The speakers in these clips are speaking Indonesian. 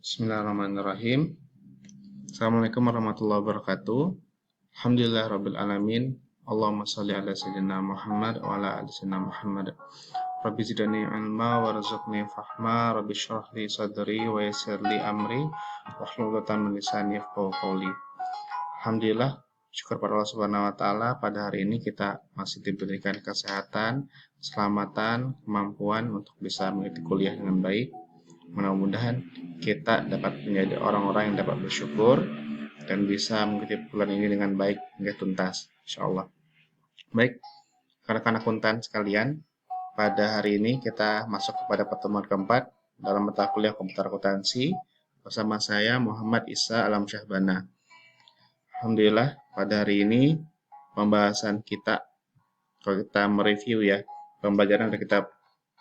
Bismillahirrahmanirrahim. Assalamualaikum warahmatullahi wabarakatuh. Alhamdulillahirrabbilalamin. Allahumma salli ala sayyidina Muhammad wa ala ali sayyidina Muhammad. Rabbi zidni ilma warzuqni fahma. Rabbi shrah li sadri wa yassir li amri wahlul 'uqdatam min lisani yafqahu qawli. Alhamdulillah, syukur pada Allah Subhanahu wa taala, pada hari ini kita masih diberikan kesehatan, keselamatan, kemampuan untuk bisa mengikuti kuliah dengan baik. Mudah-mudahan kita dapat menjadi orang-orang yang dapat bersyukur dan bisa mengikuti bulan ini dengan baik hingga tuntas, insyaallah. Baik, rekan-rekan akuntan sekalian, pada hari ini kita masuk kepada pertemuan keempat dalam mata kuliah komputer akuntansi bersama saya Muhammad Isa Alam Syahbana. Alhamdulillah, pada hari ini pembahasan kita, kalau kita mereview ya, pembelajaran yang kita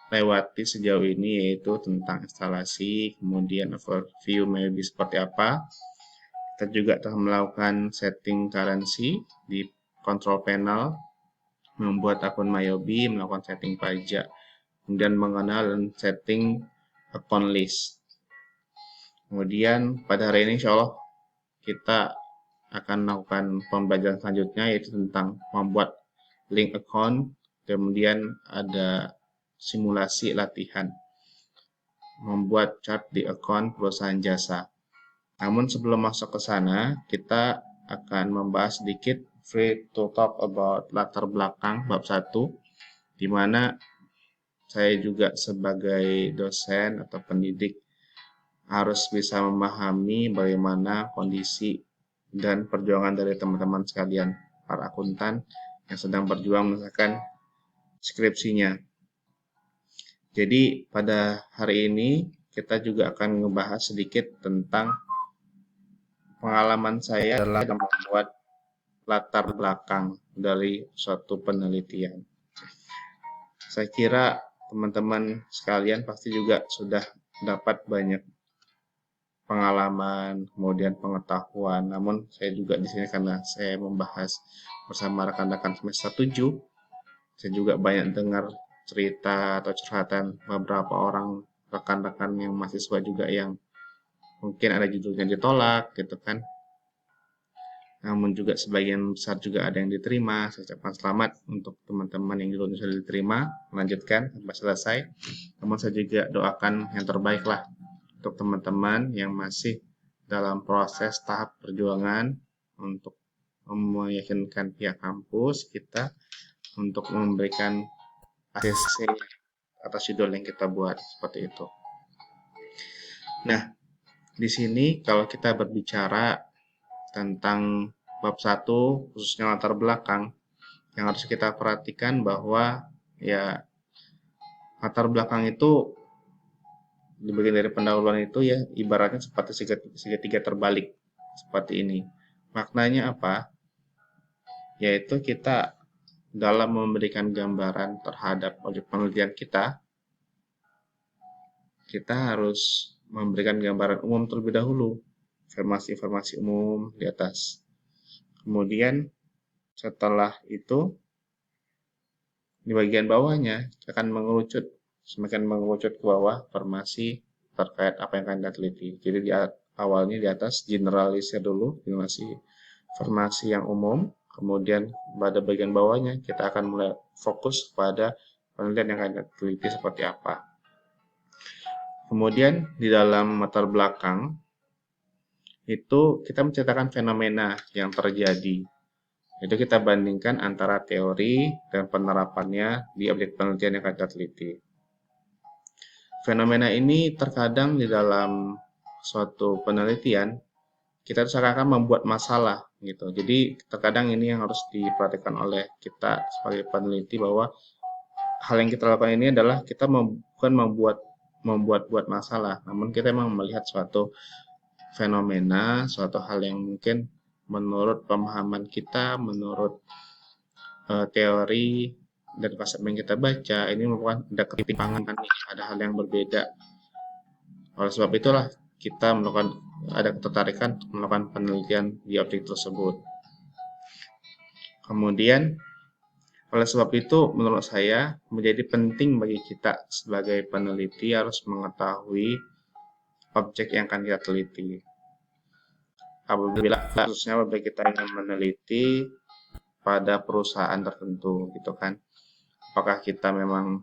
lewati sejauh ini yaitu tentang instalasi, kemudian overview maybe seperti apa. Kita juga telah melakukan setting currency di control panel, membuat akun Mayobi, melakukan setting pajak, kemudian mengenal dan setting account list. Kemudian pada hari ini insya Allah kita akan melakukan pembelajaran selanjutnya yaitu tentang membuat link account, kemudian ada simulasi latihan, membuat chart di akun perusahaan jasa. Namun sebelum masuk ke sana, kita akan membahas sedikit free to talk about latar belakang bab 1, di mana saya juga sebagai dosen atau pendidik harus bisa memahami bagaimana kondisi dan perjuangan dari teman-teman sekalian, para akuntan yang sedang berjuang menyelesaikan skripsinya. Jadi pada hari ini kita juga akan membahas sedikit tentang pengalaman saya dalam membuat latar belakang dari suatu penelitian. Saya kira teman-teman sekalian pasti juga sudah dapat banyak pengalaman, kemudian pengetahuan. Namun saya juga di sini karena saya membahas bersama rekan-rekan semester 7, saya juga banyak dengar cerita atau curhatan beberapa orang rekan-rekan yang mahasiswa juga yang mungkin ada judulnya ditolak gitu kan. Namun juga sebagian besar juga ada yang diterima. Saya ucapkan selamat untuk teman-teman yang judulnya sudah diterima, melanjutkan sampai selesai. Namun saya juga doakan yang terbaik lah untuk teman-teman yang masih dalam proses tahap perjuangan untuk meyakinkan pihak kampus kita untuk memberikan ACC atas judul yang kita buat seperti itu. Nah, di sini kalau kita berbicara tentang bab 1 khususnya latar belakang, yang harus kita perhatikan bahwa ya latar belakang itu di bagian dari pendahuluan itu ya ibaratnya seperti segitiga terbalik seperti ini. Maknanya apa? Yaitu kita dalam memberikan gambaran terhadap objek penelitian kita harus memberikan gambaran umum terlebih dahulu, informasi-informasi umum di atas. Kemudian setelah itu di bagian bawahnya akan semakin mengerucut ke bawah informasi terkait apa yang akan kita teliti. Jadi di awalnya di atas generalisir dulu, informasi yang umum. Kemudian pada bagian bawahnya kita akan mulai fokus pada penelitian yang akan diteliti seperti apa. Kemudian di dalam latar belakang itu kita menceritakan fenomena yang terjadi. Itu kita bandingkan antara teori dan penerapannya di objek penelitian yang akan kita teliti. Fenomena ini terkadang di dalam suatu penelitian kita seakan-akan membuat masalah gitu. Jadi terkadang ini yang harus diperhatikan oleh kita sebagai peneliti bahwa hal yang kita lakukan ini adalah kita bukan membuat masalah, namun kita memang melihat suatu fenomena, suatu hal yang mungkin menurut pemahaman kita, menurut teori dan konsep yang kita baca, ini merupakan ada ketimpangan, ada hal yang berbeda. Oleh sebab itulah kita ada ketertarikan untuk melakukan penelitian di objek tersebut. Kemudian, oleh sebab itu, menurut saya menjadi penting bagi kita sebagai peneliti harus mengetahui objek yang akan kita teliti. Apabila khususnya apabila kita ingin meneliti pada perusahaan tertentu gitu kan, apakah kita memang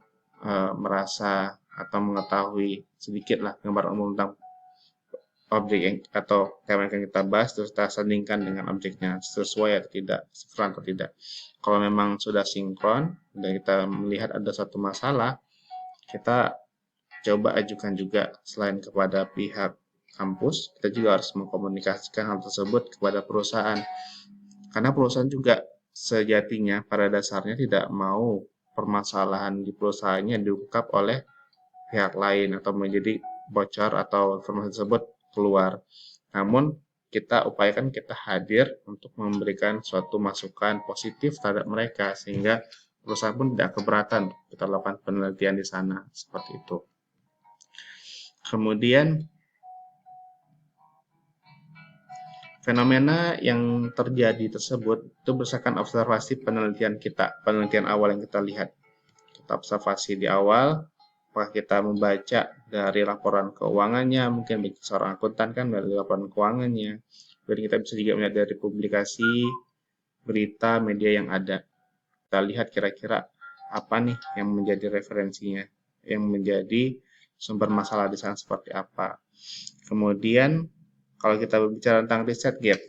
merasa atau mengetahui sedikit lah gambaran umum tentang objek yang atau tema yang kita bahas, terus kita sandingkan dengan objeknya sesuai atau tidak, sinkron atau tidak. Kalau memang sudah sinkron dan kita melihat ada satu masalah, kita coba ajukan juga selain kepada pihak kampus, kita juga harus mengkomunikasikan hal tersebut kepada perusahaan. Karena perusahaan juga sejatinya pada dasarnya tidak mau permasalahan di perusahaannya diungkap oleh pihak lain atau menjadi bocor atau informasi tersebut keluar. Namun kita upayakan kita hadir untuk memberikan suatu masukan positif terhadap mereka sehingga perusahaan pun tidak keberatan kita lakukan penelitian di sana seperti itu. Kemudian fenomena yang terjadi tersebut itu berdasarkan observasi penelitian kita, penelitian awal yang kita lihat. Kita observasi di awal, apakah kita membaca dari laporan keuangannya, mungkin bagi seorang akuntan kan dari laporan keuangannya, dan kita bisa juga melihat dari publikasi, berita, media yang ada. Kita lihat kira-kira apa nih yang menjadi referensinya, yang menjadi sumber masalah di sana seperti apa. Kemudian kalau kita berbicara tentang riset gap,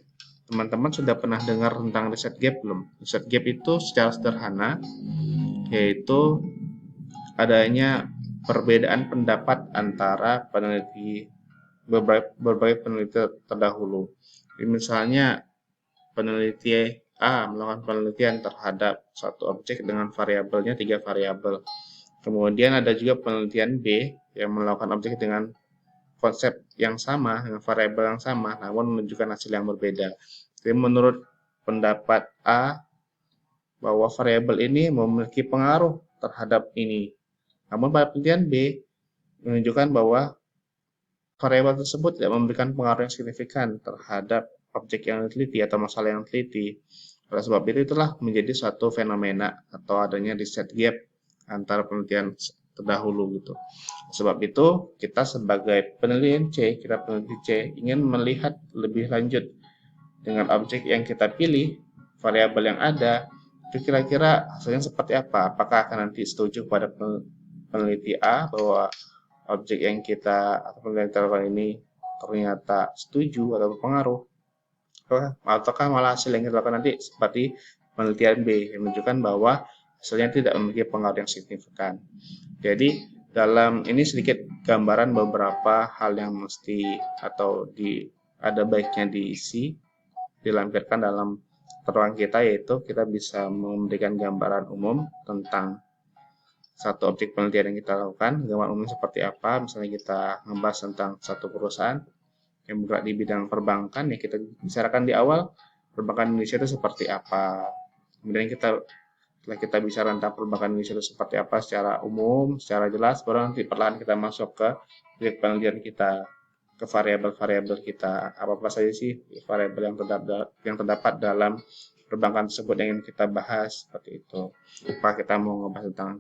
teman-teman sudah pernah dengar tentang riset gap belum? Riset gap itu secara sederhana yaitu adanya perbedaan pendapat antara peneliti berbagai peneliti terdahulu. Jadi misalnya peneliti A melakukan penelitian terhadap satu objek dengan variabelnya 3 variabel. Kemudian ada juga penelitian B yang melakukan objek dengan konsep yang sama, dengan variabel yang sama, namun menunjukkan hasil yang berbeda. Jadi menurut pendapat A, bahwa variabel ini memiliki pengaruh terhadap ini. Namun pada penelitian B, menunjukkan bahwa variabel tersebut tidak memberikan pengaruh yang signifikan terhadap objek yang diteliti atau masalah yang diteliti. Oleh sebab itu, itulah menjadi suatu fenomena atau adanya riset gap antara penelitian terdahulu gitu. Sebab itu, kita sebagai peneliti C ingin melihat lebih lanjut dengan objek yang kita pilih, variabel yang ada, itu kira-kira hasilnya seperti apa? Apakah akan nanti setuju pada peneliti A bahwa objek yang kita atau penelitian ini ternyata setuju atau berpengaruh, ataukah malah hasil yang kita lakukan nanti seperti penelitian B yang menunjukkan bahwa hasilnya tidak memiliki pengaruh yang signifikan. Jadi dalam ini sedikit gambaran beberapa hal yang mesti atau ada baiknya dilampirkan dalam keterangan kita, yaitu kita bisa memberikan gambaran umum tentang satu objek penelitian yang kita lakukan. Gambaran umum seperti apa? Misalnya kita membahas tentang satu perusahaan yang bergerak di bidang perbankan, ya kita bicarakan di awal perbankan Indonesia itu seperti apa. Kemudian setelah kita bicara tentang perbankan Indonesia itu seperti apa secara umum, secara jelas, baru nanti perlahan kita masuk ke objek penelitian kita, ke variabel-variabel kita. Apa saja sih variabel yang terdapat dalam perbankan tersebut yang ingin kita bahas, seperti itu. Apa kita mau ngebahas tentang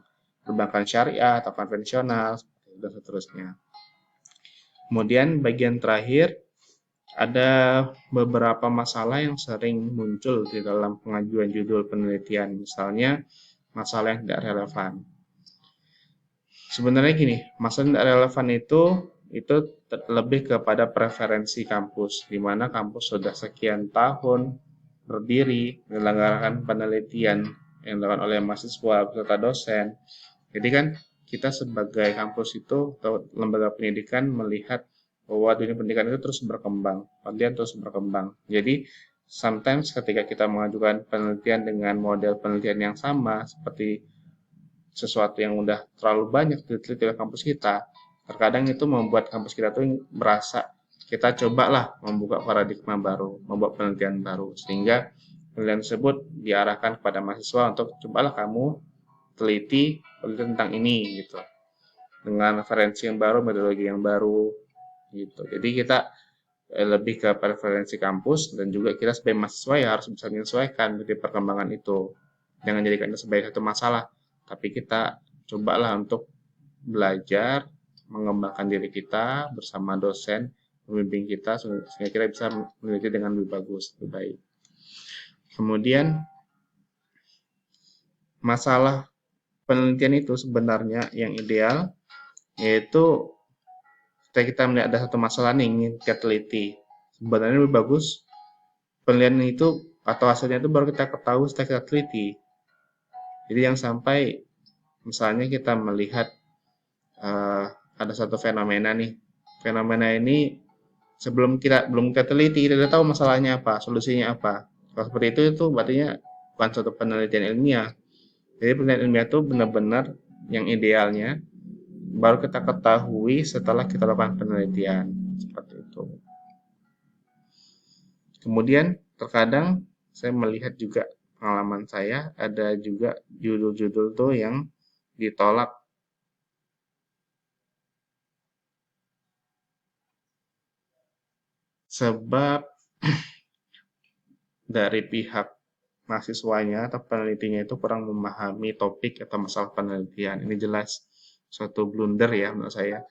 perbankan syariah atau konvensional, dan seterusnya. Kemudian bagian terakhir, ada beberapa masalah yang sering muncul di dalam pengajuan judul penelitian, misalnya masalah yang tidak relevan. Sebenarnya gini, masalah yang tidak relevan itu lebih kepada preferensi kampus, di mana kampus sudah sekian tahun berdiri menyelenggarakan penelitian yang dilakukan oleh mahasiswa beserta dosen. Jadi kan kita sebagai kampus itu atau lembaga pendidikan melihat bahwa dunia pendidikan itu terus berkembang, penelitian terus berkembang. Jadi sometimes ketika kita mengajukan penelitian dengan model penelitian yang sama seperti sesuatu yang udah terlalu banyak diteliti oleh kampus kita, terkadang itu membuat kampus kita tuh merasa kita cobalah membuka paradigma baru, membuat penelitian baru, sehingga penelitian tersebut diarahkan kepada mahasiswa untuk cobalah kamu teliti tentang ini gitu, dengan referensi yang baru, metodologi yang baru gitu. Jadi kita lebih ke preferensi kampus, dan juga kita sebagai mahasiswa ya harus bisa menyesuaikan dengan perkembangan itu. Jangan jadikan itu sebagai satu masalah, tapi kita cobalah untuk belajar mengembangkan diri kita bersama dosen pembimbing kita sehingga kita bisa meneliti dengan lebih bagus, lebih baik. Kemudian masalah penelitian itu sebenarnya yang ideal yaitu ketika kita melihat ada satu masalah nih ingin kita teliti, sebenarnya lebih bagus penelitian itu atau hasilnya itu baru kita ketahui setelah kita teliti. Jadi yang sampai misalnya kita melihat ada satu fenomena nih, fenomena ini belum kita teliti, kita udah tahu masalahnya apa, solusinya apa. Kalau seperti itu berarti bukan suatu penelitian ilmiah. Jadi penelitian ilmiah itu benar-benar yang idealnya baru kita ketahui setelah kita lakukan penelitian seperti itu. Kemudian terkadang saya melihat juga pengalaman saya ada juga judul-judul tuh yang ditolak sebab dari pihak mahasiswanya atau penelitinya itu kurang memahami topik atau masalah penelitian. Ini jelas suatu blunder ya menurut saya.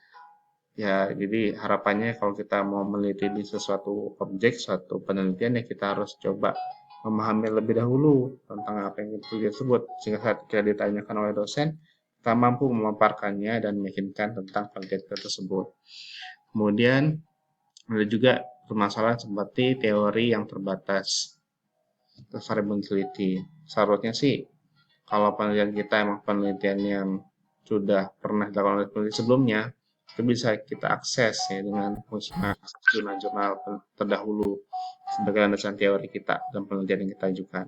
Ya, jadi harapannya kalau kita mau meneliti di sesuatu objek, suatu penelitian ya kita harus coba memahami lebih dahulu tentang apa yang kita sebut sehingga saat kita ditanyakan oleh dosen kita mampu memaparkannya dan meyakinkan tentang penelitian tersebut. Kemudian ada juga permasalahan seperti teori yang terbatas, variability. Seharusnya sih kalau penelitian kita emang penelitian yang sudah pernah dilakukan oleh peneliti sebelumnya, itu bisa kita akses ya dengan jurnal-jurnal terdahulu sebagai landasan teori kita dan penelitian yang kita ajukan.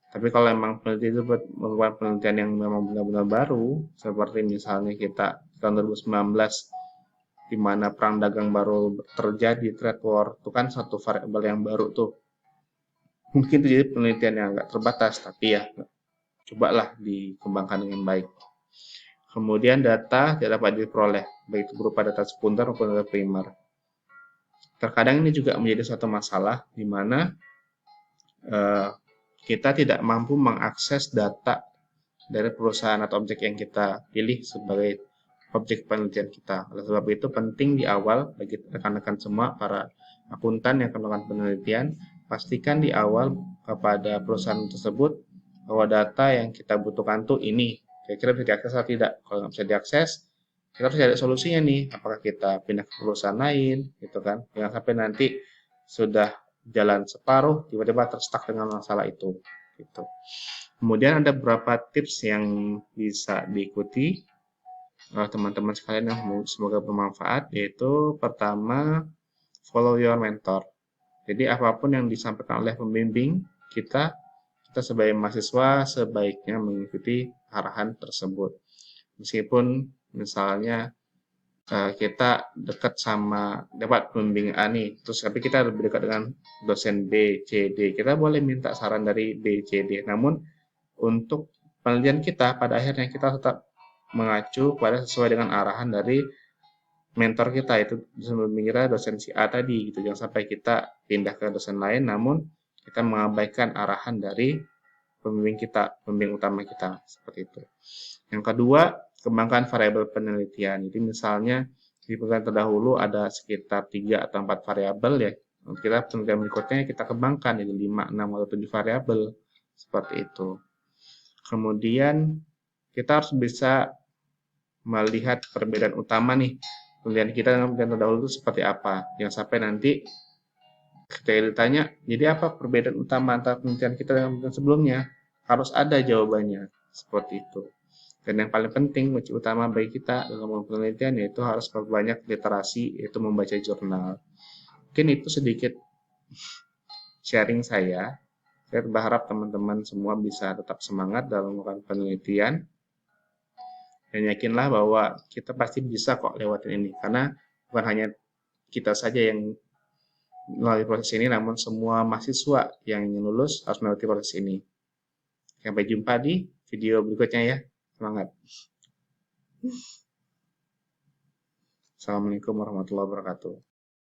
Tapi kalau memang peneliti itu melakukan penelitian yang memang benar-benar baru, seperti misalnya kita tahun 2019 di mana perang dagang baru terjadi, trade war, itu kan satu variabel yang baru tuh. Mungkin itu jadi penelitian yang agak terbatas, tapi ya cobalah dikembangkan dengan baik. Kemudian data tidak dapat diperoleh, baik itu berupa data sekunder maupun data primer. Terkadang ini juga menjadi suatu masalah di mana kita tidak mampu mengakses data dari perusahaan atau objek yang kita pilih sebagai objek penelitian kita. Oleh sebab itu penting di awal bagi rekan-rekan semua para akuntan yang akan melakukan penelitian, pastikan di awal kepada perusahaan tersebut bahwa data yang kita butuhkan tuh ini kira-kira bisa diakses atau tidak. Kalau nggak bisa diakses, kita harus cari solusinya nih. Apakah kita pindah ke perusahaan lain, gitu kan? Jangan sampai nanti sudah jalan separuh, tiba-tiba terstuck dengan masalah itu, gitu. Kemudian ada beberapa tips yang bisa diikuti oleh teman-teman sekalian yang semoga bermanfaat, yaitu pertama, follow your mentor. Jadi apapun yang disampaikan oleh pembimbing kita sebagai mahasiswa sebaiknya mengikuti arahan tersebut. Meskipun misalnya kita dekat sama dapat pembimbing A nih, terus tapi kita lebih dekat dengan dosen B, C, D, kita boleh minta saran dari B, C, D. Namun untuk penelitian kita pada akhirnya kita tetap mengacu pada sesuai dengan arahan dari mentor kita, itu pembimbing kita dosen si A tadi gitu. Jangan sampai kita pindah ke dosen lain namun kita mengabaikan arahan dari pembimbing kita, pembimbing utama kita, seperti itu. Yang kedua, kembangkan variabel penelitian. Jadi misalnya di penelitian terdahulu ada sekitar 3 atau 4 variabel ya. Untuk kita penelitian berikutnya kita kembangkan jadi 5, 6 atau 7 variabel seperti itu. Kemudian kita harus bisa melihat perbedaan utama nih penelitian kita dengan penelitian terdahulu itu seperti apa. Jangan sampai nanti ketika ditanya, jadi apa perbedaan utama antara penelitian kita dengan penelitian sebelumnya? Harus ada jawabannya seperti itu. Dan yang paling penting, kunci utama bagi kita dalam penelitian yaitu harus perbanyak literasi, yaitu membaca jurnal. Mungkin itu sedikit sharing saya. Saya berharap teman-teman semua bisa tetap semangat dalam melakukan penelitian. Dan yakinlah bahwa kita pasti bisa kok lewatin ini. Karena bukan hanya kita saja yang melalui proses ini, namun semua mahasiswa yang ingin lulus harus melewati proses ini. Sampai jumpa di video berikutnya ya. Semangat. Assalamualaikum warahmatullahi wabarakatuh.